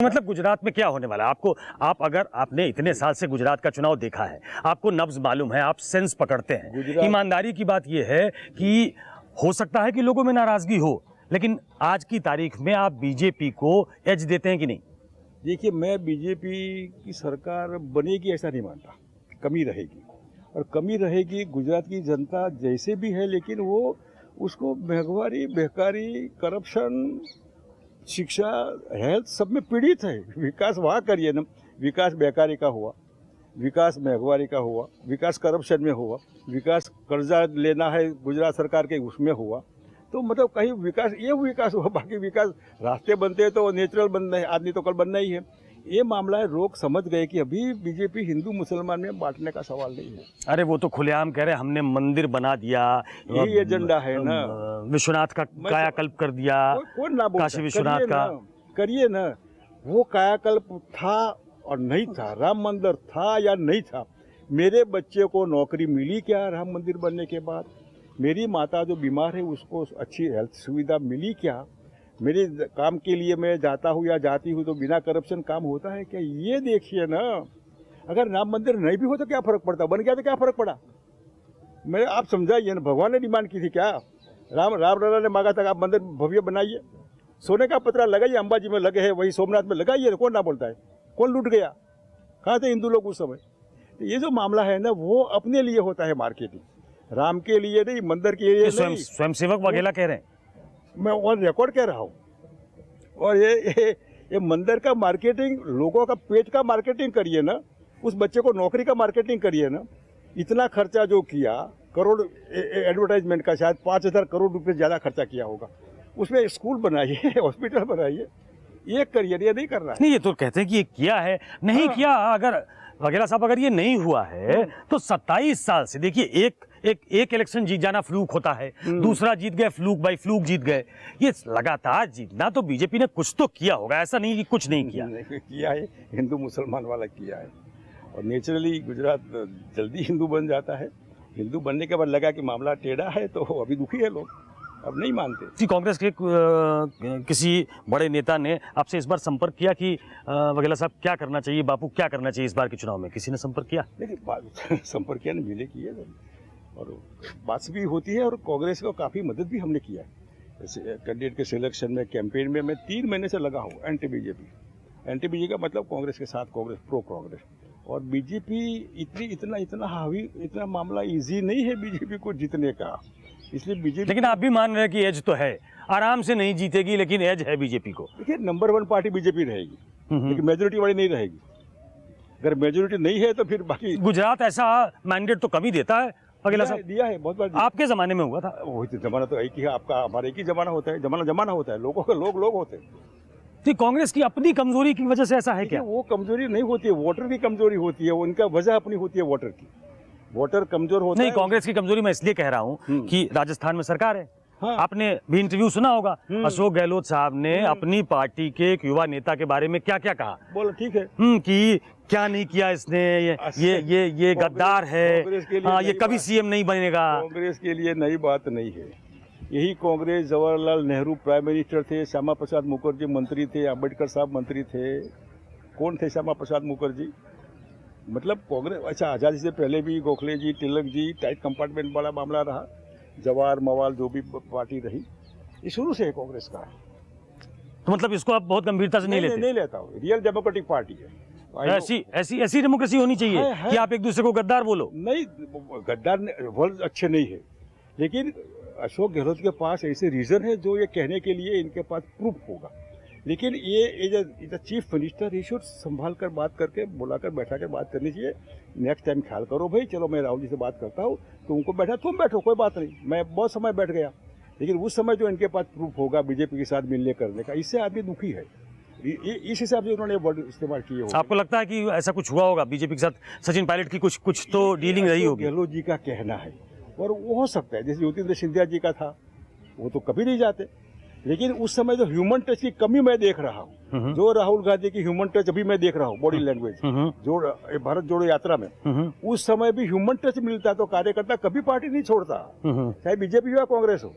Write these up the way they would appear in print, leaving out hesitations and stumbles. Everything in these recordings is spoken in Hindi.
मतलब गुजरात में क्या होने वाला है आपको, अगर आपने इतने साल से गुजरात का चुनाव देखा है, आपको नब्ज मालूम है, आप सेंस पकड़ते हैं। ईमानदारी की बात यह है कि हो सकता है कि लोगों में नाराजगी हो, लेकिन आज की तारीख में आप बीजेपी को एज देते हैं कि नहीं? देखिए, मैं बीजेपी की सरकार बनेगी ऐसा नहीं मानता, कमी रहेगी और कमी रहेगी। गुजरात की जनता जैसे भी है, लेकिन वो उसको महंगाई, बेकारी, करप्शन, शिक्षा, हेल्थ सब में पीड़ित है। विकास वहाँ करिए ना, विकास बेकारी का हुआ, विकास महंगाई का हुआ, विकास करप्शन में हुआ, विकास कर्जा लेना है गुजरात सरकार के उसमें हुआ। तो मतलब कहीं विकास, ये विकास हुआ, बाकी विकास रास्ते बनते हैं तो नेचुरल बनना है, आदमी तो कल बनना ही है। ये मामला है, लोग समझ गए कि अभी बीजेपी हिंदू मुसलमान में बांटने का सवाल नहीं है। अरे वो तो खुलेआम कह रहे हैं हमने मंदिर बना दिया, यही एजेंडा है ना। विश्वनाथ का कायाकल्प कर दिया, कौन ना बोलता, काशी विश्वनाथ का करिए ना। वो कायाकल्प था और नहीं था, राम मंदिर था या नहीं था। मेरे बच्चे को नौकरी मिली क्या राम मंदिर बनने के बाद? मेरी माता जो बीमार है उसको अच्छी हेल्थ सुविधा मिली क्या? मेरे काम के लिए मैं जाता हूँ या जाती हूँ तो बिना करप्शन काम होता है क्या? ये देखिए ना। अगर राम मंदिर नहीं भी हो तो क्या फर्क पड़ता, बन गया तो क्या फर्क पड़ा? मैं आप समझाइए ना, भगवान ने डिमांड की थी क्या? राम लला ने मांगा था आप मंदिर भव्य बनाइए, सोने का पतरा लगाइए, अंबाजी में लगे है, वही सोमनाथ में लगाइए। कौन ना बोलता है? कौन लूट गया? कहाँ थे हिंदू लोग उस समय? तो ये जो मामला है ना, वो अपने लिए होता है मार्केटिंग, राम के लिए नहीं, मंदिर के लिए नहीं। स्वयंसेवक वगैरह कह रहे हैं, मैं ऑन रिकॉर्ड कह रहा हूँ। और ये मंदिर का मार्केटिंग, लोगों का पेट का मार्केटिंग करिए ना, उस बच्चे को नौकरी का मार्केटिंग करिए ना। इतना खर्चा जो किया, करोड़ एडवर्टाइजमेंट का, शायद 5,000 करोड़ रुपए ज़्यादा खर्चा किया होगा, उसमें स्कूल बनाइए, हॉस्पिटल बनाइए, ये करिए। ये नहीं कर रहा है। नहीं, ये तो कहते हैं कि ये किया है, नहीं किया। अगर वगैरह साहब, अगर ये नहीं हुआ है तो 27 साल से देखिए, एक इलेक्शन जीत जाना फ्लूक होता है, दूसरा जीत गए फ्लूक बाई फ्लूक जीत गए, ये लगातार जीतना, तो बीजेपी ने कुछ तो किया होगा, ऐसा नहीं कि कुछ नहीं किया। किया है, हिंदू मुसलमान वाला किया है। और नेचुरली गुजरात जल्दी हिंदू बन जाता है। हिंदू बनने के बाद लगा कि मामला टेढ़ा है, तो अभी दुखी है लोग, अब नहीं मानते। कांग्रेस के किसी बड़े नेता ने आपसे इस बार संपर्क किया कि वघेला साहब क्या करना चाहिए, बापू क्या करना चाहिए इस बार के चुनाव में? किसी ने संपर्क किया? देखिए, संपर्क किया, मिले किए, और बात भी होती है। और कांग्रेस को काफ़ी मदद भी हमने किया है। जैसे कैंडिडेट के सिलेक्शन में, कैंपेन में मैं 3 महीने से लगा हूँ। एंटी बीजेपी का मतलब कांग्रेस के साथ, कांग्रेस प्रो कांग्रेस। और बीजेपी इतना मामला इजी नहीं है बीजेपी को जीतने का, इसलिए बीजेपी। लेकिन आप भी मान रहे हैं कि एज तो है, आराम से नहीं जीतेगी, लेकिन एज है बीजेपी को। देखिए, नंबर 1 पार्टी बीजेपी रहेगी, लेकिन मेजोरिटी वाली नहीं रहेगी। अगर मेजोरिटी नहीं है तो फिर बाकी। गुजरात ऐसा मैंडेट तो कभी देता है, वघेला साहब? दिया है, बहुत बार। आपके जमाने में हुआ था? वही तो जमाना तो एक ही है, आपका हमारा एक ही जमाना होता है। जमाना होता है, लोगों का लोग होते हैं। तो कांग्रेस की अपनी कमजोरी की वजह से ऐसा है क्या? वो कमजोरी नहीं होती है, वोटर की कमजोरी होती है। उनका वजह अपनी होती है, वोटर की। वोटर कमजोर होता है। नहीं, कांग्रेस की कमजोरी मैं इसलिए कह रहा हूँ कि राजस्थान में सरकार है। हाँ। आपने भी इंटरव्यू सुना होगा, अशोक गहलोत साहब ने अपनी पार्टी के एक युवा नेता के बारे में क्या क्या कहा। बोलो, ठीक है, कि क्या नहीं किया इसने, ये गद्दार है, हाँ, ये कभी सीएम नहीं बनेगा। कांग्रेस के लिए नई बात नहीं है। यही कांग्रेस, जवाहरलाल नेहरू प्राइम मिनिस्टर थे, श्यामा प्रसाद मुखर्जी मंत्री थे, अंबेडकर साहब मंत्री थे। कौन थे श्यामा प्रसाद मुखर्जी? मतलब कांग्रेस, अच्छा, आज़ादी से पहले भी गोखले जी, तिलक जी, टाइट कंपार्टमेंट वाला मामला रहा। जवाहर मवाल जो भी पार्टी रही, ये शुरू से है कांग्रेस का। तो मतलब इसको आप बहुत गंभीरता से नहीं लेते? नहीं लेता हूँ। रियल डेमोक्रेटिक पार्टी है। ऐसी डेमोक्रेसी होनी चाहिए कि आप एक दूसरे को गद्दार बोलो। नहीं, गद्दार वर्ड अच्छे नहीं है, लेकिन अशोक गहलोत के पास ऐसे रीजन है जो ये कहने के लिए इनके पास प्रूफ होगा। लेकिन ये as a chief minister he should संभाल कर बात करके, बुलाकर बैठा कर बात करनी चाहिए। नेक्स्ट टाइम ख्याल करो भाई, चलो मैं राहुल जी से बात करता हूँ, तुमको बैठा, तुम बैठो, कोई बात नहीं। मैं बहुत समय बैठ गया, लेकिन उस समय जो इनके पास प्रूफ होगा बीजेपी के साथ मिलने करने का, इससे आदमी दुखी है। इस हिसाब से उन्होंने वर्ड इस्तेमाल किए होगा। आपको लगता है कि ऐसा कुछ हुआ होगा बीजेपी के साथ? सचिन पायलट की कुछ तो डीलिंग रही होगी? गहलोत जी का कहना है, और वो हो सकता है। जैसे ज्योतिरादित्य सिंधिया जी का था, वो तो कभी नहीं जाते, लेकिन उस समय जो ह्यूमन टच की कमी मैं देख रहा हूँ, जो राहुल गांधी की ह्यूमन टच अभी मैं देख रहा हूँ, बॉडी लैंग्वेज, जो भारत जोड़ो यात्रा में, उस समय भी ह्यूमन टच मिलता तो कार्यकर्ता कभी पार्टी नहीं छोड़ता, चाहे बीजेपी हो या कांग्रेस हो।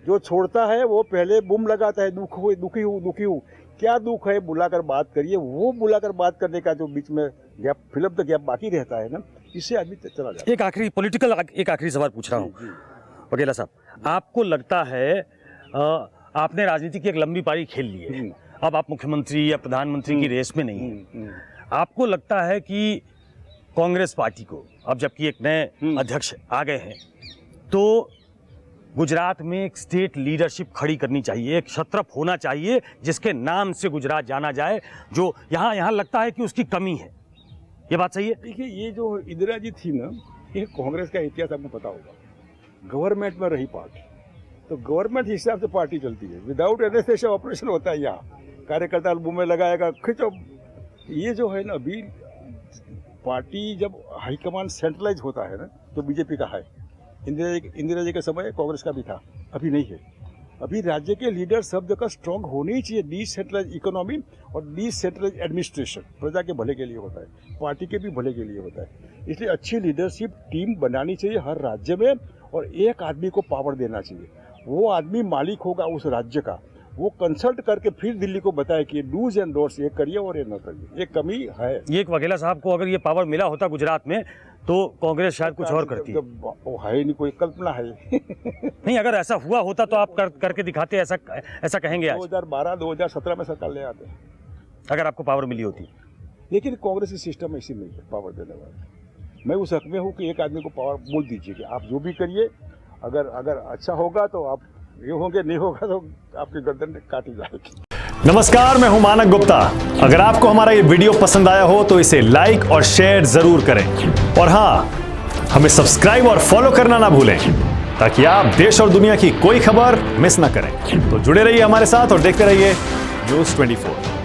जो छोड़ता है वो पहले बूम लगाता है, दुखी हूँ। क्या दुख है बुलाकर बात करिए। वो बुलाकर बात करने का जो बीच में गैप, फिलअप द गैप बाकी रहता है ना, इससे आदमी चला जाता है। एक आखिरी सवाल पूछ रहा हूँ वकीला साहब, आपको लगता है आपने राजनीति की एक लंबी पारी खेल ली है, अब आप मुख्यमंत्री या प्रधानमंत्री की रेस में नहीं है, आपको लगता है कि कांग्रेस पार्टी को अब जबकि एक नए अध्यक्ष आ गए हैं तो गुजरात में एक स्टेट लीडरशिप खड़ी करनी चाहिए, एक छत्रप होना चाहिए जिसके नाम से गुजरात जाना जाए, जो यहाँ लगता है कि उसकी कमी है, ये बात सही है? देखिए, ये जो इंदिरा जी थी ना, ये कांग्रेस का इतिहास आपको पता होगा, गवर्नमेंट में रही पार्टी, तो गवर्नमेंट हिसाब से पार्टी चलती है, विदाउट एनेस्थेसिया ऑपरेशन होता है। यहाँ कार्यकर्ता मुंह में लगाएगा, खिंचो। ये जो है ना, अभी पार्टी जब हाईकमान सेंट्रलाइज होता है ना, तो बीजेपी का है, इंदिरा जी के समय कांग्रेस का भी था, अभी नहीं है। अभी राज्य के लीडर सब जगह स्ट्रांग होने ही चाहिए। डिसेंट्रलाइज इकोनॉमी और डिसेंट्रलाइज एडमिनिस्ट्रेशन प्रजा के भले के लिए होता है, पार्टी के भी भले के लिए होता है। इसलिए अच्छी लीडरशिप टीम बनानी चाहिए हर राज्य में, और एक आदमी को पावर देना चाहिए। वो आदमी मालिक होगा उस राज्य का, वो कंसल्ट करके फिर दिल्ली को बताए कि डूज एंड डोंट्स, ये करिए और ये न करिए। ये कमी है। ये एक वघेला साहब को अगर ये पावर मिला होता गुजरात में तो कांग्रेस शायद कुछ और करती। वो है ही नहीं, कोई कल्पना है नहीं, अगर ऐसा हुआ होता तो आप करके दिखाते, ऐसा कहेंगे आज? 2012-2017 में सरकार ले आते अगर आपको पावर मिली होती। लेकिन कांग्रेस की सिस्टम ऐसी नहीं है पावर देने वाला। मैं उस हक में हूँ कि एक आदमी को पावर बोल दीजिए कि आप जो भी करिए, अगर अच्छा होगा तो आप ये होंगे, नहीं होगा तो आपकी गर्दन काटी जाएगी। नमस्कार, मैं हूं मानक गुप्ता। अगर आपको हमारा ये वीडियो पसंद आया हो तो इसे लाइक और शेयर जरूर करें, और हां, हमें सब्सक्राइब और फॉलो करना ना भूलें ताकि आप देश और दुनिया की कोई खबर मिस ना करें। तो जुड़े रहिए हमारे साथ और देखते रहिए न्यूज़ 24।